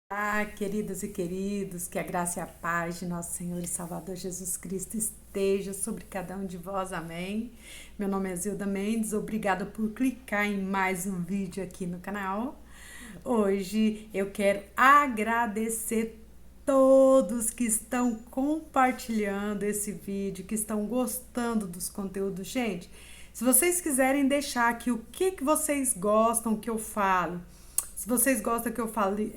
Ah, queridas e queridos, que a graça e a paz de nosso Senhor e Salvador Jesus Cristo esteja sobre cada um de vós, amém. Meu nome é Zilda Mendes, obrigada por clicar em mais um vídeo aqui no canal. Hoje eu quero agradecer todos que estão compartilhando esse vídeo, que estão gostando dos conteúdos. Gente, se vocês quiserem deixar aqui o que vocês gostam que eu falo, se vocês gostam que eu fale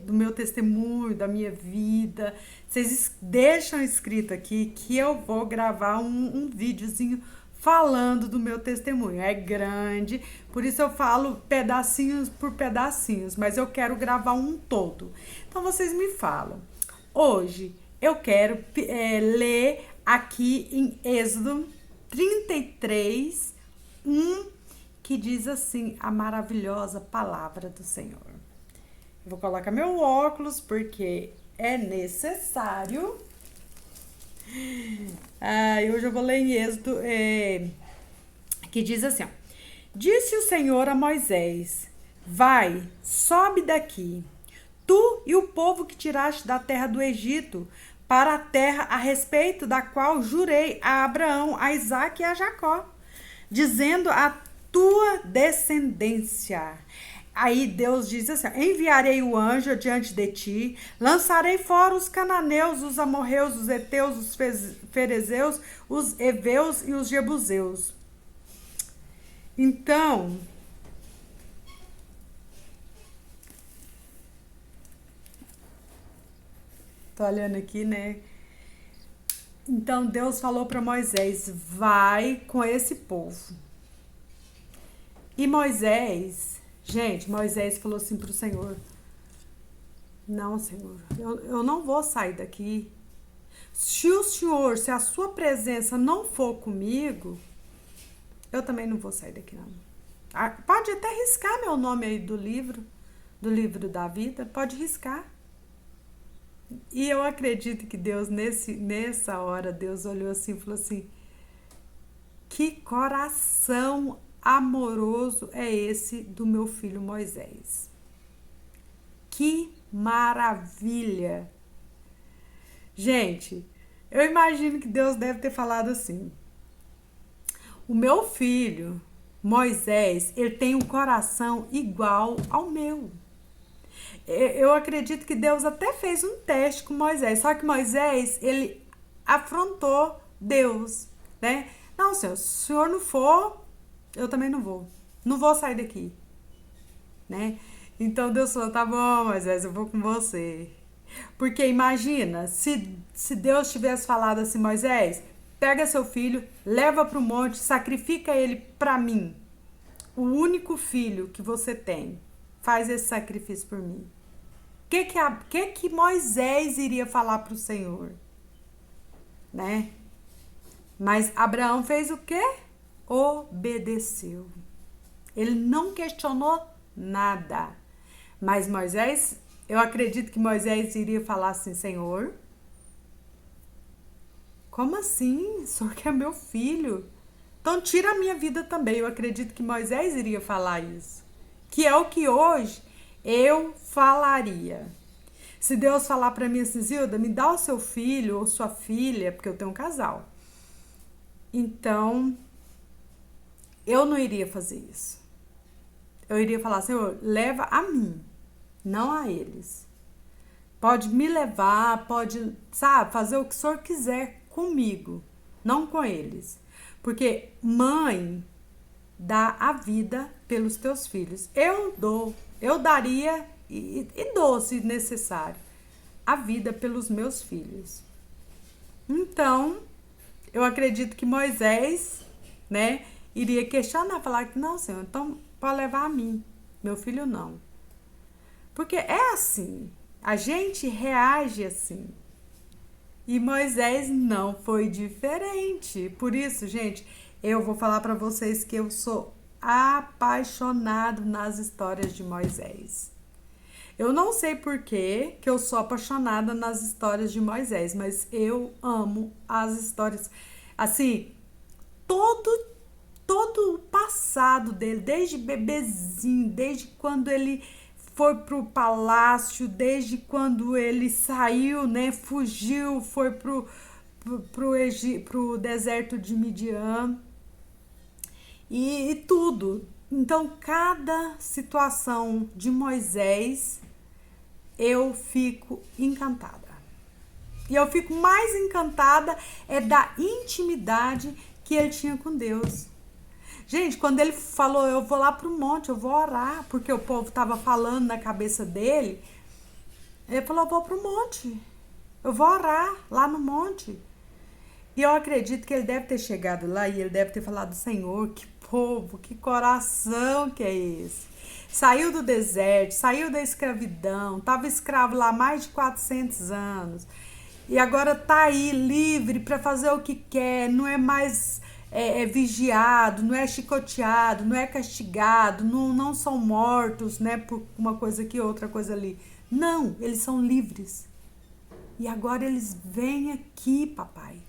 do meu testemunho, da minha vida, vocês deixam escrito aqui que eu vou gravar um videozinho falando do meu testemunho. É grande, por isso eu falo pedacinhos por pedacinhos, mas eu quero gravar um todo. Então vocês me falam. Hoje eu quero ler aqui em Êxodo 33, 1, que diz assim a maravilhosa palavra do Senhor. Eu vou colocar meu óculos porque é necessário. Hoje eu vou ler em Êxodo, que diz assim, ó. Disse o Senhor a Moisés, vai, sobe daqui, tu e o povo que tiraste da terra do Egito, para a terra a respeito da qual jurei a Abraão, a Isaque e a Jacó, dizendo a tua descendência. Aí Deus diz assim, enviarei o anjo diante de ti, lançarei fora os cananeus, os amorreus, os heteus, os ferezeus, os heveus e os jebuseus. Então, tô olhando aqui, né? Então Deus falou para Moisés, vai com esse povo. E Moisés, gente, Moisés falou assim pro Senhor, não, Senhor, eu não vou sair daqui. Se o Senhor, se a sua presença não for comigo, eu também não vou sair daqui, não. Pode até riscar meu nome aí do livro da vida, pode riscar. E eu acredito que Deus, nessa hora, Deus olhou assim e falou assim, que coração amoroso é esse do meu filho Moisés. Que maravilha! Gente, eu imagino que Deus deve ter falado assim, o meu filho Moisés, ele tem um coração igual ao meu. Eu acredito que Deus até fez um teste com Moisés, só que Moisés, ele afrontou Deus, né? Não, Senhor, se o Senhor não for, eu também não vou. Não vou sair daqui, né? Então Deus falou, tá bom, Moisés, eu vou com você. Porque imagina, se Deus tivesse falado assim, Moisés, pega seu filho, leva para o monte, sacrifica ele para mim. O único filho que você tem, faz esse sacrifício por mim. Que Moisés iria falar para o Senhor? Né? Mas Abraão fez o quê? Obedeceu. Ele não questionou nada. Mas Moisés, eu acredito que Moisés iria falar assim, Senhor, como assim? O Senhor que é meu filho? Então tira a minha vida também. Eu acredito que Moisés iria falar isso. Que é o que hoje eu falaria. Se Deus falar para mim assim, Zilda, me dá o seu filho ou sua filha, porque eu tenho um casal. Então, eu não iria fazer isso. Eu iria falar, Senhor, leva a mim, não a eles. Pode me levar, pode, sabe, fazer o que o Senhor quiser comigo, não com eles. Porque mãe dá a vida pelos teus filhos. Eu daria e dou, se necessário, a vida pelos meus filhos. Então, eu acredito que Moisés, né, iria questionar, falar que não, Senhor, então pode levar a mim, meu filho não. Porque é assim, a gente reage assim. E Moisés não foi diferente. Por isso, gente, eu vou falar para vocês que eu sou apaixonado nas histórias de Moisés. Eu não sei por que eu sou apaixonada nas histórias de Moisés, mas eu amo as histórias. Assim, todo o passado dele, desde bebezinho, desde quando ele foi pro palácio, desde quando ele saiu, né, fugiu, foi pro deserto de Midian e tudo. Então, cada situação de Moisés, eu fico encantada. E eu fico mais encantada da intimidade que ele tinha com Deus. Gente, quando ele falou, eu vou lá pro monte, eu vou orar, porque o povo tava falando na cabeça dele, ele falou, eu vou pro monte, eu vou orar lá no monte. E eu acredito que ele deve ter chegado lá e ele deve ter falado, Senhor, que povo, que coração que é esse? Saiu do deserto, saiu da escravidão, tava escravo lá há mais de 400 anos. E agora tá aí livre para fazer o que quer, não é mais vigiado, não é chicoteado, não é castigado, não são mortos, né, por uma coisa aqui, outra coisa ali. Não, eles são livres. E agora eles vêm aqui, papai,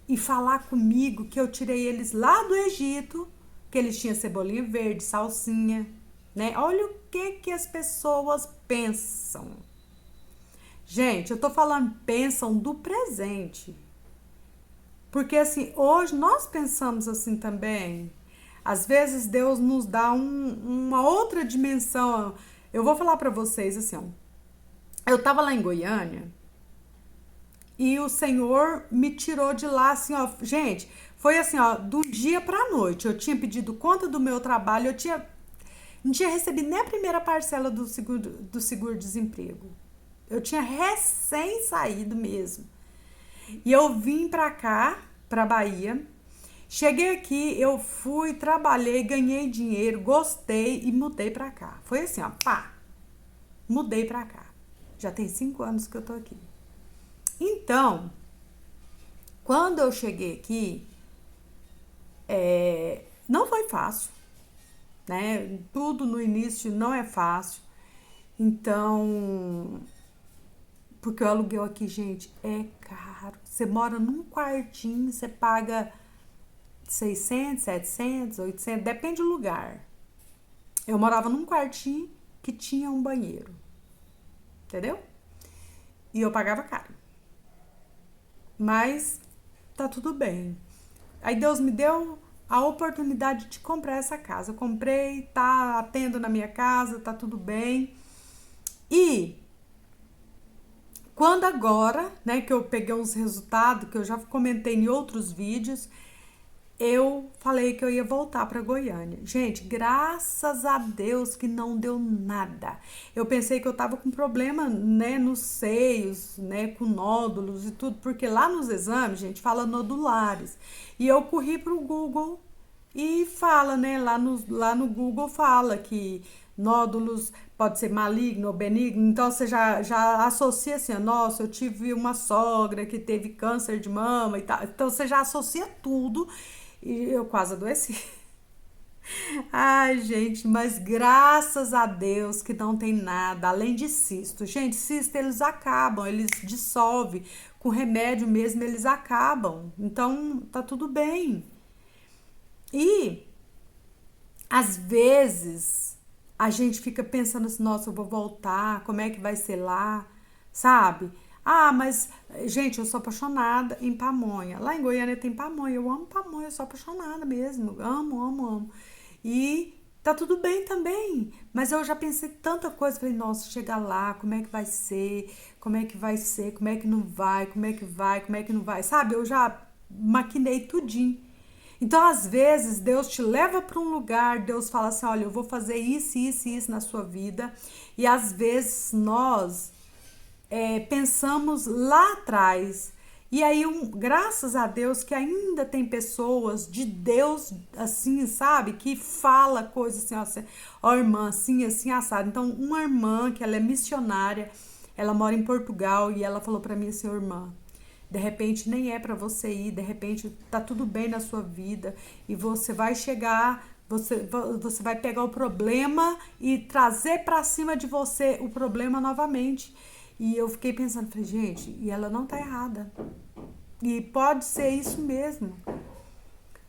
e falar comigo que eu tirei eles lá do Egito, que eles tinham cebolinha verde, salsinha, né? Olha o que as pessoas pensam. Gente, eu tô falando, pensam do presente. Porque assim, hoje nós pensamos assim também. Às vezes Deus nos dá uma outra dimensão. Eu vou falar pra vocês assim, ó. Eu tava lá em Goiânia e o Senhor me tirou de lá assim, ó. Gente, foi assim, ó, do dia pra noite. Eu tinha pedido conta do meu trabalho, não tinha recebido nem a primeira parcela do seguro-desemprego. Eu tinha recém saído mesmo. E eu vim pra cá, pra Bahia. Cheguei aqui, eu fui, trabalhei, ganhei dinheiro, gostei e mudei pra cá. Foi assim, ó, pá. Mudei pra cá. Já tem 5 anos que eu tô aqui. Então, quando eu cheguei aqui, não foi fácil, né? Tudo no início não é fácil. Então, porque o aluguel aqui, gente, é caro. Você mora num quartinho, você paga 600, 700, 800, depende do lugar. Eu morava num quartinho que tinha um banheiro. Entendeu? E eu pagava caro. Mas tá tudo bem. Aí Deus me deu a oportunidade de comprar essa casa. Eu comprei, tá atendo na minha casa, tá tudo bem. E quando agora, né, que eu peguei uns resultados, que eu já comentei em outros vídeos, eu falei que eu ia voltar para Goiânia. Gente, graças a Deus que não deu nada. Eu pensei que eu tava com problema, né, nos seios, né, com nódulos e tudo, porque lá nos exames, gente, fala nodulares. E eu corri pro Google e fala, né, lá no Google fala que nódulos pode ser maligno ou benigno, então você já associa assim, nossa, eu tive uma sogra que teve câncer de mama e tal, então você já associa tudo e eu quase adoeci. Ai, gente, mas graças a Deus que não tem nada, além de cisto. Gente, cisto eles acabam, eles dissolvem, com remédio mesmo eles acabam, então tá tudo bem. E às vezes a gente fica pensando assim, nossa, eu vou voltar, como é que vai ser lá, sabe? Ah, mas, gente, eu sou apaixonada em pamonha. Lá em Goiânia tem pamonha, eu amo pamonha, eu sou apaixonada mesmo, amo, amo, amo. E tá tudo bem também, mas eu já pensei tanta coisa, falei, nossa, chegar lá, como é que vai ser, como é que vai ser, como é que não vai, como é que vai, como é que não vai, sabe? Eu já maquinei tudinho. Então, às vezes, Deus te leva para um lugar, Deus fala assim, olha, eu vou fazer isso, isso e isso na sua vida. E às vezes nós pensamos lá atrás. E aí, graças a Deus que ainda tem pessoas de Deus, assim, sabe? Que fala coisas assim, ó, irmã, assim, assim, assado. Então, uma irmã que ela é missionária, ela mora em Portugal e ela falou para mim assim, irmã, de repente nem é para você ir, de repente tá tudo bem na sua vida e você vai chegar, você vai pegar o problema e trazer para cima de você o problema novamente. E eu fiquei pensando, falei, gente, e ela não tá errada. E pode ser isso mesmo.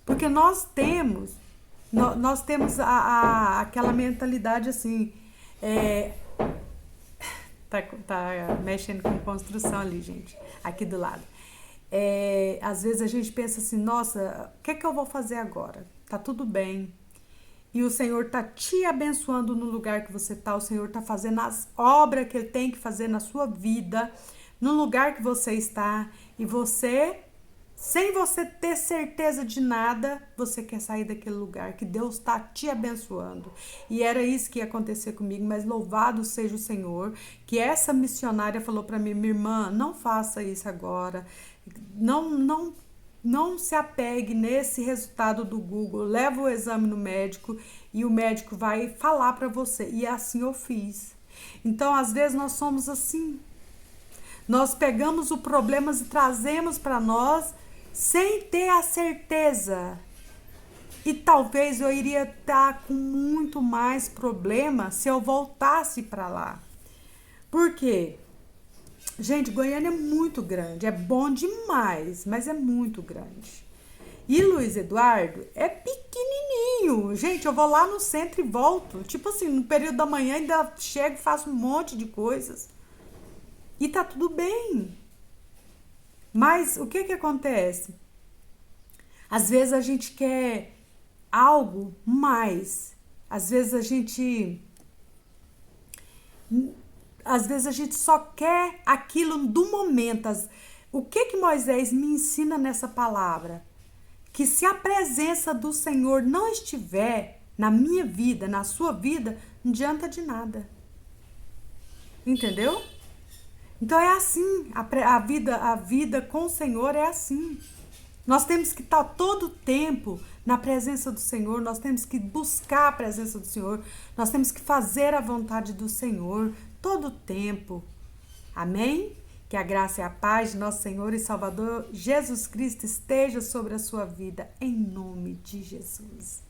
Porque nós temos aquela mentalidade assim, tá mexendo com construção ali, gente, aqui do lado. Às vezes a gente pensa assim, nossa, o que é que eu vou fazer agora? Tá tudo bem. E o Senhor tá te abençoando no lugar que você tá. O Senhor tá fazendo as obras que Ele tem que fazer na sua vida, no lugar que você está. E você, sem você ter certeza de nada, você quer sair daquele lugar que Deus tá te abençoando. E era isso que ia acontecer comigo, mas louvado seja o Senhor, que essa missionária falou para mim, minha irmã, não faça isso agora. Não se apegue nesse resultado do Google, leva o exame no médico e o médico vai falar para você. E assim eu fiz. Então, às vezes nós somos assim. Nós pegamos o problema e trazemos para nós sem ter a certeza. E talvez eu iria estar com muito mais problema se eu voltasse para lá. Por quê? Gente, Goiânia é muito grande, é bom demais, mas é muito grande. E Luiz Eduardo é pequenininho. Gente, eu vou lá no centro e volto. Tipo assim, no período da manhã ainda chego e faço um monte de coisas. E tá tudo bem. Mas o que que acontece? Às vezes a gente quer algo mais. Às vezes a gente só quer aquilo do momento. O que Moisés me ensina nessa palavra? Que se a presença do Senhor não estiver na minha vida, na sua vida, não adianta de nada. Entendeu? Então é assim, a vida com o Senhor é assim. Nós temos que estar todo o tempo na presença do Senhor, nós temos que buscar a presença do Senhor, nós temos que fazer a vontade do Senhor todo o tempo. Amém? Que a graça e a paz de nosso Senhor e Salvador Jesus Cristo esteja sobre a sua vida, em nome de Jesus.